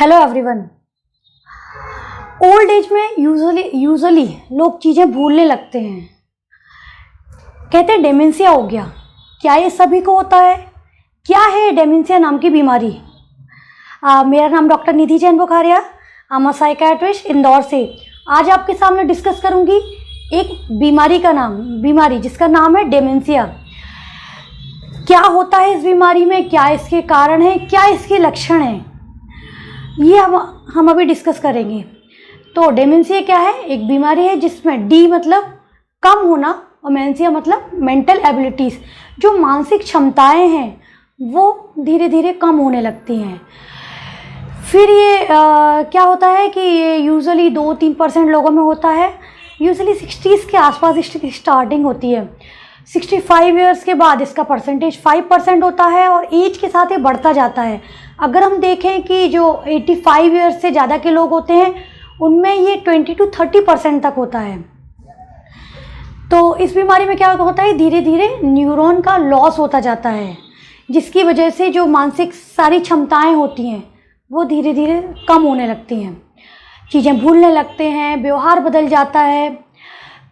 Hello everyone. Old age में usually लोग चीज़ें भूलने लगते हैं। कहते हैं डेमेंशिया हो गया। क्या ये सभी को होता है? क्या है डेमेंशिया नाम की बीमारी? मेरा नाम doctor Nidhi Jain Bukharia, I am psychiatrist Indore से। आज आपके सामने डिस्कस करूंगी एक बीमारी जिसका नाम है डेमेंशिया। क्या होता है इस बीमारी में, क्या इसके कारण है, क्या इसके लक्षण हैं, ये हम अभी डिस्कस करेंगे। तो डेमेंशिया क्या है? एक बीमारी है जिसमें डी मतलब कम होना और मेंशिया मतलब मेंटल एबिलिटीज़, जो मानसिक क्षमताएं हैं वो धीरे धीरे कम होने लगती हैं। फिर ये क्या होता है कि ये यूजुअली 2-3% लोगों में होता है। यूजुअली 60s के आसपास इसकी स्टार्टिंग होती है। 65 ईयर्स के बाद इसका परसेंटेज 5% होता है और एज के साथ ये बढ़ता जाता है। अगर हम देखें कि जो 85 ईयर्स से ज़्यादा के लोग होते हैं उनमें ये 20-30% तक होता है। तो इस बीमारी में क्या होता है, धीरे धीरे न्यूरॉन का लॉस होता जाता है, जिसकी वजह से जो मानसिक सारी क्षमताएं होती हैं वो धीरे धीरे कम होने लगती हैं। चीज़ें भूलने लगते हैं, व्यवहार बदल जाता है।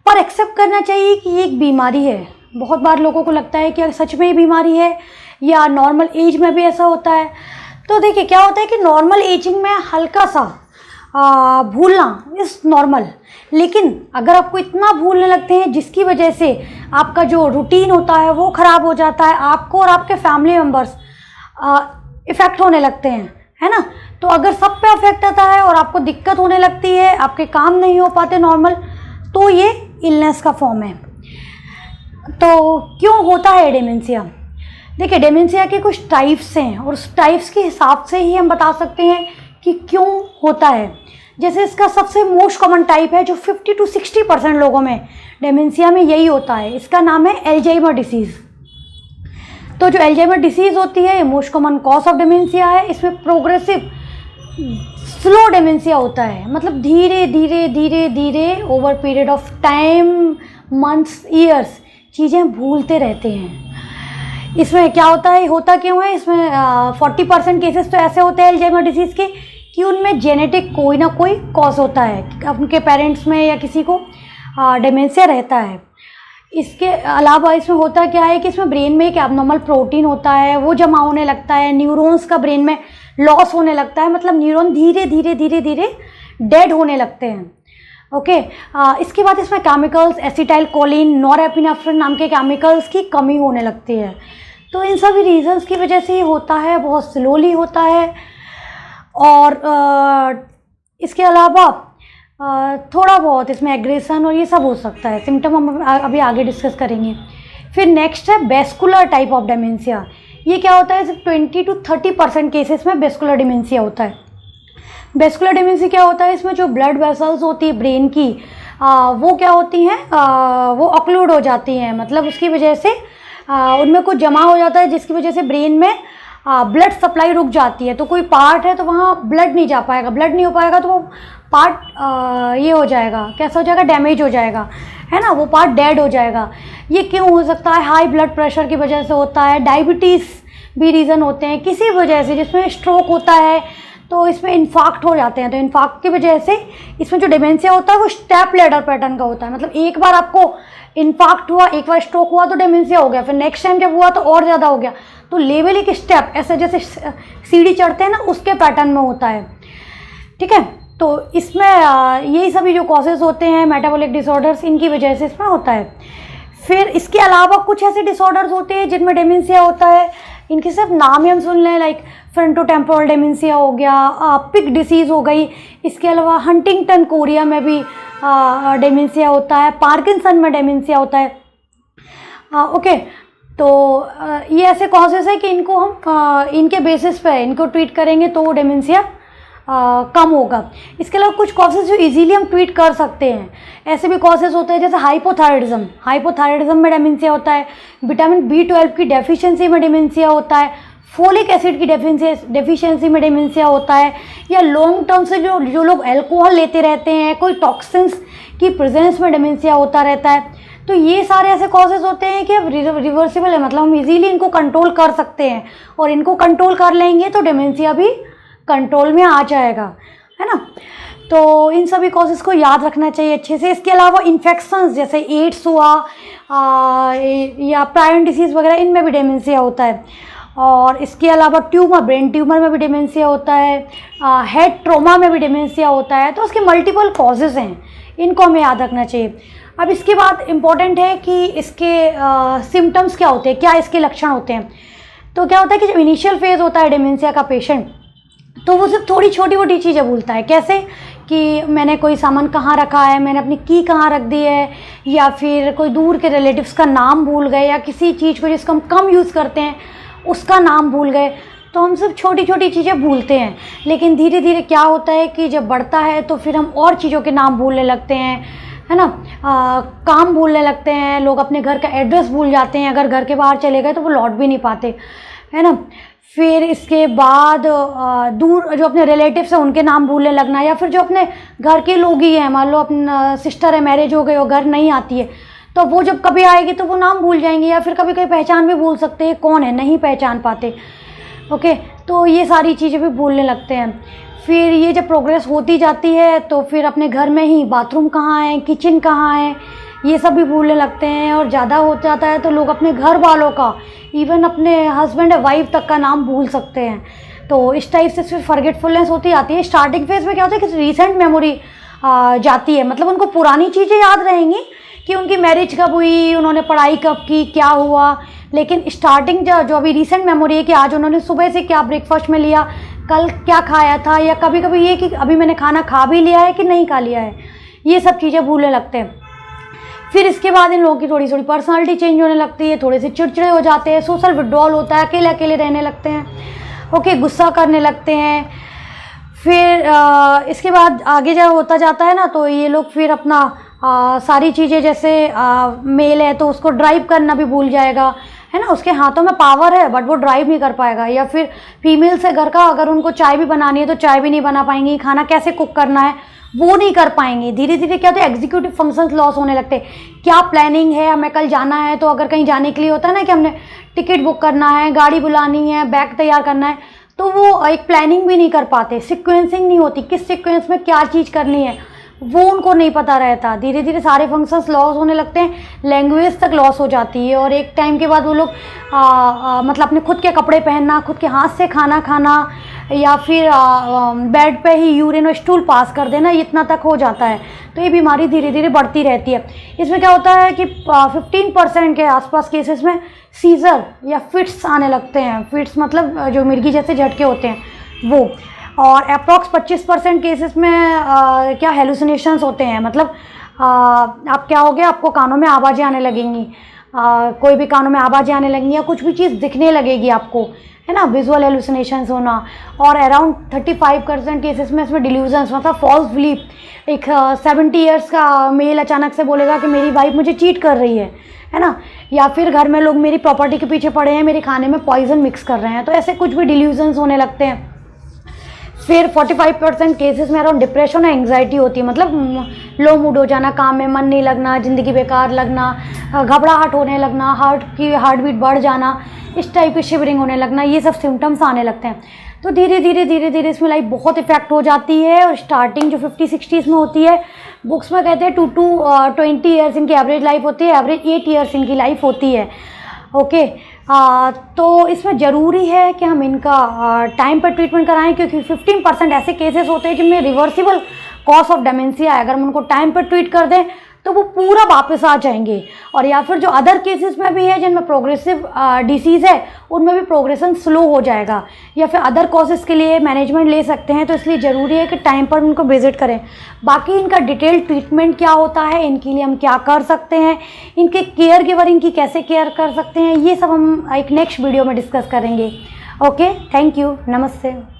पर एक्सेप्ट करना चाहिए कि ये एक बीमारी है। बहुत बार लोगों को लगता है कि सच में ये बीमारी है या नॉर्मल एज में भी ऐसा होता है। तो देखिए क्या होता है कि नॉर्मल एजिंग में हल्का सा भूलना इज़ नॉर्मल, लेकिन अगर आपको इतना भूलने लगते हैं जिसकी वजह से आपका जो रूटीन होता है वो ख़राब हो जाता है, आपको और आपके फैमिली मेम्बर्स इफ़ेक्ट होने लगते हैं, है ना। तो अगर सब पे अफेक्ट आता है और आपको दिक्कत होने लगती है, आपके काम नहीं हो पाते नॉर्मल, तो ये इलनेस का फॉर्म है। तो क्यों होता है डेमेंशिया? देखिए डेमेंशिया के कुछ टाइप्स हैं और उस टाइप्स के हिसाब से ही हम बता सकते हैं कि क्यों होता है। जैसे इसका सबसे मोस्ट कॉमन टाइप है जो 50-60% लोगों में डेमेंशिया में यही होता है, इसका नाम है अल्जाइमर डिसीज़। तो जो अल्जाइमर डिसीज़ होती है ये most common cause of dementia है। इसमें प्रोग्रेसिव स्लो डेमेंशिया होता है, मतलब धीरे धीरे धीरे धीरे over period of time, months, years चीज़ें भूलते रहते हैं। इसमें क्या होता है, होता क्यों है? इसमें 40% केसेस तो ऐसे होते हैं अल्जाइमर डिसीज़ के कि उनमें जेनेटिक कोई ना कोई कॉज होता है, उनके पेरेंट्स में या किसी को डेमेंशिया रहता है। इसके अलावा इसमें होता क्या है कि इसमें ब्रेन में एक एबनॉर्मल प्रोटीन होता है, वो जमा होने लगता है, न्यूरॉन्स का ब्रेन में लॉस होने लगता है, मतलब न्यूरॉन धीरे धीरे धीरे धीरे डेड होने लगते हैं। ओके। इसके बाद इसमें केमिकल्स एसिटाइल कोलिन, नॉरएपिनेफ्रिन नाम के केमिकल्स की कमी होने लगती है। तो इन सभी रीजंस की वजह से ये होता है, बहुत स्लोली होता है। और इसके अलावा थोड़ा बहुत इसमें एग्रेशन और ये सब हो सकता है। सिम्टम हम अभी आगे डिस्कस करेंगे। फिर नेक्स्ट है वेस्कुलर टाइप ऑफ डेमेंशिया। ये क्या होता है, सिर्फ 20-30% केसेस में वेस्कुलर डेमेंशिया होता है। वेस्कुलर डेमेंशिया क्या होता है, इसमें जो ब्लड वेसल्स होती है ब्रेन की वो क्या होती हैं, वो ऑक्लूड हो जाती हैं, मतलब उसकी वजह से उनमें कुछ जमा हो जाता है जिसकी वजह से ब्रेन में ब्लड सप्लाई रुक जाती है। तो कोई पार्ट है तो वहाँ ब्लड नहीं जा पाएगा, ब्लड नहीं हो पाएगा तो वो पार्ट ये हो जाएगा, कैसा हो जाएगा, डैमेज हो जाएगा, है ना, वो पार्ट डेड हो जाएगा। ये क्यों हो सकता है? हाई ब्लड प्रेशर की वजह से होता है, डायबिटीज़ भी रीज़न होते हैं, किसी वजह से, जिसमें स्ट्रोक होता है तो इसमें इन्फाक्ट हो जाते हैं। तो इन्फाक्ट की वजह से इसमें जो डेमेंशिया होता है वो स्टेप लैडर पैटर्न का होता है, मतलब एक बार आपको इन्फाक्ट हुआ, एक बार स्ट्रोक हुआ तो डेमेंशिया हो गया, फिर नेक्स्ट टाइम जब हुआ तो और ज़्यादा हो गया। तो लेवल एक स्टेप ऐसे जैसे सीढ़ी चढ़ते हैं ना, उसके पैटर्न में होता है। ठीक है। तो इसमें यही सभी जो कॉजेज़ होते हैं मेटाबॉलिक डिसऑर्डर्स, इनकी वजह से इसमें होता है। फिर इसके अलावा कुछ ऐसे डिसऑर्डर्स होते हैं जिनमें डेमेंशिया होता है, इनके सिर्फ नाम ही हम सुन लें, लाइक फ्रंटोटेम्पोरल डेमेंशिया हो गया, पिक डिसीज़ हो गई। इसके अलावा हंटिंगटन कोरिया में भी डेमेंशिया होता है, पार्किंसन में डेमेंशिया होता है। ओके। तो ये ऐसे कॉजेज़ है कि इनको हम इनके बेसिस पे इनको ट्रीट करेंगे तो डेमेंशिया कम होगा। इसके अलावा कुछ कॉजेज़ जो इजीली हम ट्रीट कर सकते हैं, ऐसे भी कॉजेज़ होते हैं जैसे हाइपोथायराइडिज्म में डेमेंशिया होता है, विटामिन B12 की डेफिशिएंसी में डेमेंशिया होता है, फोलिक एसिड की डेफिशिएंसी में डेमेंशिया होता है, या लॉन्ग टर्म से जो लोग अल्कोहल लेते रहते हैं, कोई टॉक्सिन्स की प्रेजेंस में डेमेंशिया होता रहता है। तो ये सारे ऐसे कॉजेज़ होते हैं कि अब रिवर्सिबल है, मतलब हम इजीली इनको कंट्रोल कर सकते हैं और इनको कंट्रोल कर लेंगे तो डेमेंशिया भी कंट्रोल में आ जाएगा, है ना। तो इन सभी कॉजेज़ को याद रखना चाहिए अच्छे से। इसके अलावा इन्फेक्शंस जैसे एड्स हुआ या प्रायन डिसीज़ वगैरह, इनमें भी डेमेंशिया होता है। और इसके अलावा ट्यूमर, ब्रेन ट्यूमर में भी डेमेंशिया होता है, हेड ट्रॉमा में भी डेमेंशिया होता है। तो उसके मल्टीपल कॉजेज़ हैं, इनको हमें याद रखना चाहिए। अब इसके बाद इम्पॉर्टेंट है कि इसके सिम्टम्स क्या होते हैं, क्या इसके लक्षण होते हैं। तो क्या होता है कि जब इनिशियल फेज़ होता है डेमेंशिया का पेशेंट, तो वो सिर्फ थोड़ी छोटी मोटी चीज़ें भूलता है। कैसे कि मैंने कोई सामान कहाँ रखा है, मैंने अपनी की कहाँ रख दी है, या फिर कोई दूर के रिलेटिव्स का नाम भूल गए, या किसी चीज़ को जिसको हम कम यूज़ करते हैं उसका नाम भूल गए। तो हम सिर्फ छोटी छोटी चीज़ें भूलते हैं, लेकिन धीरे धीरे क्या होता है कि जब बढ़ता है तो फिर हम और चीज़ों के नाम भूलने लगते हैं, है ना। काम भूलने लगते हैं, लोग अपने घर का एड्रेस भूल जाते हैं, अगर घर के बाहर चले गए तो वो लौट भी नहीं पाते, है ना। फिर इसके बाद दूर जो अपने रिलेटिव्स हैं उनके नाम भूलने लगना, या फिर जो अपने घर के लोग ही हैं, मान लो अपना सिस्टर है, मैरिज हो गई और घर नहीं आती है, तो वो जब कभी आएगी तो वो नाम भूल जाएंगे, या फिर कभी कभी पहचान भी भूल सकते हैं कौन है, नहीं पहचान पाते। ओके, तो ये सारी चीज़ें भी भूलने लगते हैं। फिर ये जब प्रोग्रेस होती जाती है तो फिर अपने घर में ही बाथरूम कहाँ है, किचन कहाँ है, ये सब भी भूलने लगते हैं। और ज़्यादा हो जाता है तो लोग अपने घर वालों का, इवन अपने हस्बैंड या वाइफ तक का नाम भूल सकते हैं। तो इस टाइप से फिर फॉरगेटफुलनेस होती आती है। स्टार्टिंग फेज़ में क्या होता है कि रिसेंट मेमोरी जाती है, मतलब उनको पुरानी चीज़ें याद रहेंगी कि उनकी मैरिज कब हुई, उन्होंने पढ़ाई कब की, क्या हुआ। लेकिन स्टार्टिंग जो अभी रिसेंट मेमोरी है कि आज उन्होंने सुबह से क्या ब्रेकफास्ट में लिया, कल क्या खाया था, या कभी कभी ये कि अभी मैंने खाना खा भी लिया है कि नहीं खा लिया है, ये सब चीज़ें भूलने लगते हैं। फिर इसके बाद इन लोगों की थोड़ी थोड़ी पर्सनालिटी चेंज होने लगती है, थोड़े से चिड़चिड़े हो जाते हैं, सोशल विड्रॉल होता है, अकेले अकेले रहने लगते हैं, ओके, गुस्सा करने लगते हैं। फिर इसके बाद आगे जब होता जाता है ना, तो ये लोग फिर अपना सारी चीज़ें जैसे मेल है तो उसको ड्राइव करना भी भूल जाएगा, है ना। उसके हाथों में पावर है बट वो ड्राइव नहीं कर पाएगा। या फिर फीमेल से घर का अगर उनको चाय भी बनानी है तो चाय भी नहीं बना पाएंगी, खाना कैसे कुक करना है वो नहीं कर पाएंगे। धीरे धीरे क्या होता है, एग्जीक्यूटिव फंक्शंस लॉस होने लगते हैं। क्या प्लानिंग है, हमें कल जाना है, तो अगर कहीं जाने के लिए होता है ना कि हमने टिकट बुक करना है, गाड़ी बुलानी है, बैग तैयार करना है, तो वो एक प्लानिंग भी नहीं कर पाते, सिक्वेंसिंग नहीं होती, किस सिक्वेंस में क्या चीज़ करनी है वो उनको नहीं पता रहता। धीरे धीरे सारे फंक्शंस लॉस होने लगते हैं, लैंग्वेज तक लॉस हो जाती है। और एक टाइम के बाद वो लोग मतलब अपने खुद के कपड़े पहनना, खुद के हाथ से खाना खाना, या फिर बेड पे ही यूरिन और स्टूल पास कर देना, इतना तक हो जाता है। तो ये बीमारी धीरे धीरे बढ़ती रहती है। इसमें क्या होता है कि 15% के आसपास केसेस में सीजर या फिट्स आने लगते हैं। फिट्स मतलब जो मिर्गी जैसे झटके होते हैं वो। और अप्रॉक्स 25% केसेस में क्या हेलुसिनेशंस होते हैं, मतलब आप क्या हो गया, आपको कानों में आवाज़ें आने लगेंगी, कोई भी कानों में आवाज़ें आने लगेंगी, या कुछ भी चीज़ दिखने लगेगी आपको, है ना, विजुअल हेलुसिनेशंस होना। और अराउंड 35% केसेस में इसमें डिल्यूजन्स, मतलब फॉल्स बिलीफ। एक 70 ईयर्स का मेल अचानक से बोलेगा कि मेरी वाइफ मुझे चीट कर रही है ना। या फिर घर में लोग मेरी प्रॉपर्टी के पीछे पड़े हैं, मेरे खाने में पॉइजन मिक्स कर रहे हैं। तो ऐसे कुछ भी डिल्यूजन्स होने लगते हैं। फिर 45% केसेस में अराउंड डिप्रेशन और एंग्जाइटी होती है, मतलब लो मूड हो जाना, काम में मन नहीं लगना, ज़िंदगी बेकार लगना, घबराहट होने लगना, हार्ट बीट बढ़ जाना, इस टाइप की शिवरिंग होने लगना, ये सब सिम्टम्स आने लगते हैं। तो धीरे धीरे इसमें लाइफ बहुत इफेक्ट हो जाती है। और स्टार्टिंग जो 50-60s में होती है, बुक्स में कहते हैं 2 to 20 ईयर्स इनकी एवरेज लाइफ होती है, एवरेज 8 ईयर्स इनकी लाइफ होती है, ओके। तो इसमें ज़रूरी है कि हम इनका टाइम पर ट्रीटमेंट कराएं, क्योंकि 15% ऐसे केसेस होते हैं जिनमें रिवर्सिबल कॉज ऑफ डेमेंशिया है। अगर हम उनको टाइम पर ट्रीट कर दें तो वो पूरा वापस आ जाएंगे। और या फिर जो अदर केसेस में भी है जिनमें प्रोग्रेसिव डिसीज़ है, उनमें भी प्रोग्रेशन स्लो हो जाएगा, या फिर अदर कॉजेज़ के लिए मैनेजमेंट ले सकते हैं। तो इसलिए ज़रूरी है कि टाइम पर उनको विजिट करें। बाकी इनका डिटेल ट्रीटमेंट क्या होता है, इनके लिए हम क्या कर सकते हैं, इनके केयर गिवर इनकी कैसे केयर कर सकते हैं, ये सब हम एक नेक्स्ट वीडियो में डिस्कस करेंगे। ओके, थैंक यू, नमस्ते।